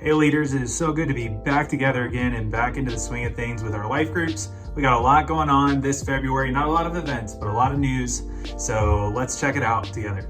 Hey leaders, it is so good to be back together again and back into the swing of things with our life groups. We got a lot going on this February, not a lot of events, but a lot of news. So let's check it out together.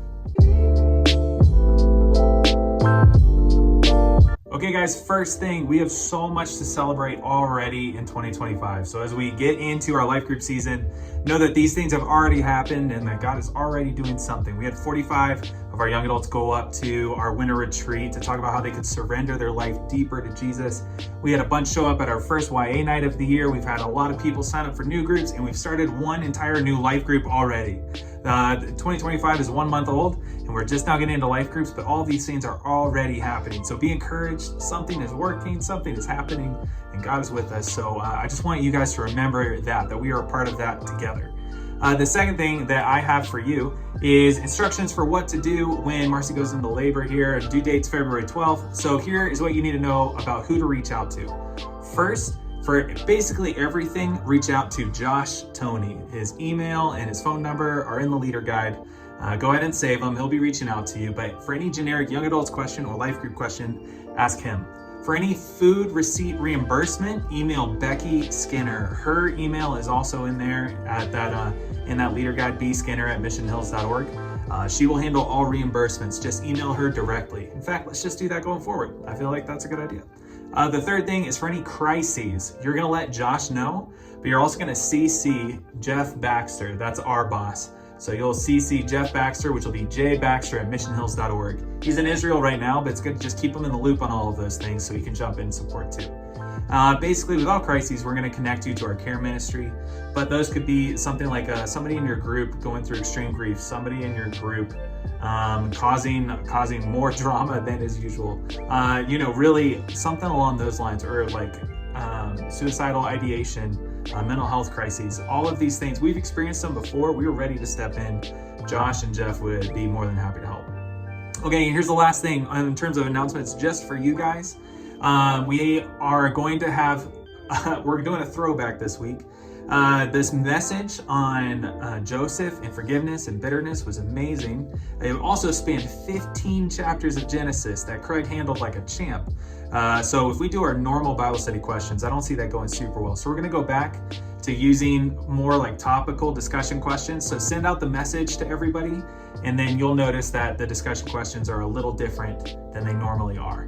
Okay guys, first thing, we have so much to celebrate already in 2025. So as we get into our life group season, know that these things have already happened and that God is already doing something. We had 45 of our young adults go up to our winter retreat to talk about how they could surrender their life deeper to Jesus. We had a bunch show up at our first YA night of the year. We've had a lot of people sign up for new groups, and we've started one entire new life group already. 2025 is 1 month old, and we're just now getting into life groups, but all these things are already happening. So be encouraged. Something is working, something is happening, and God is with us. So I just want you guys to remember that we are a part of that together. The second thing that I have for you is instructions for what to do when Marcy goes into labor here. Due date's February 12th. So here is what you need to know about who to reach out to. First, for basically everything, reach out to Josh Tony. His email and his phone number are in the leader guide. Go ahead and save him. He'll be reaching out to you. But for any generic young adults question or life group question, ask him. For any food receipt reimbursement, email Becky Skinner. Her email is also in there at that in that leader guide, bskinner@missionhills.org. She will handle all reimbursements. Just email her directly. In fact, let's just do that going forward. I feel like that's a good idea. The third thing is for any crises, you're going to let Josh know, but you're also going to CC Jeff Baxter. That's our boss. So you'll CC Jeff Baxter, which will be jbaxter@missionhills.org. He's in Israel right now, but it's good to just keep him in the loop on all of those things so he can jump in and support too. Basically, with all crises, we're going to connect you to our care ministry, but those could be something like somebody in your group going through extreme grief, somebody in your group causing more drama than is usual. Really something along those lines, or like suicidal ideation, mental health crises. All of these things, we've experienced them before. We were ready to step in. Josh and Jeff would be more than happy to help. Okay, here's the last thing in terms of announcements just for you guys. We are going to have, we're doing a throwback this week. This message on Joseph and forgiveness and bitterness was amazing. It also spanned 15 chapters of Genesis that Craig handled like a champ. So if we do our normal Bible study questions, I don't see that going super well. So we're going to go back to using more like topical discussion questions. So send out the message to everybody, and then you'll notice that the discussion questions are a little different than they normally are.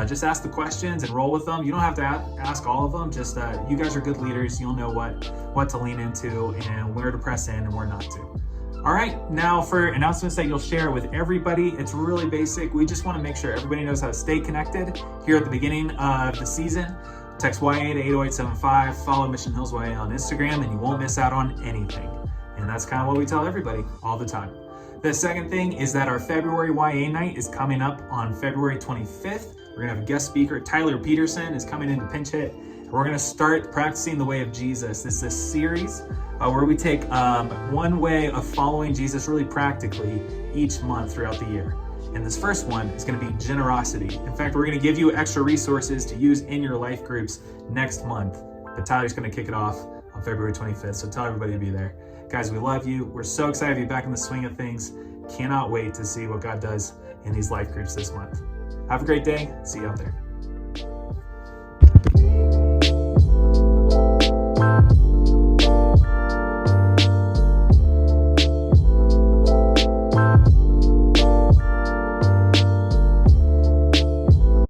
Just ask the questions and roll with them. You don't have to ask all of them. Just you guys are good leaders. You'll know what to lean into and where to press in and where not to. All right, now for announcements that you'll share with everybody, it's really basic. We just want to make sure everybody knows how to stay connected here at the beginning of the season. Text YA to 80875, follow Mission Hills YA on Instagram, and you won't miss out on anything. And that's kind of what we tell everybody all the time. The second thing is that our February YA night is coming up on February 25th. We're going to have a guest speaker. Tyler Peterson is coming in to pinch hit. We're going to start practicing the way of Jesus. This is a series where we take one way of following Jesus really practically each month throughout the year. And this first one is going to be generosity. In fact, we're going to give you extra resources to use in your life groups next month. But Tyler's going to kick it off on February 25th. So tell everybody to be there. Guys, we love you. We're so excited to be back in the swing of things. Cannot wait to see what God does in these life groups this month. Have a great day. See you out there.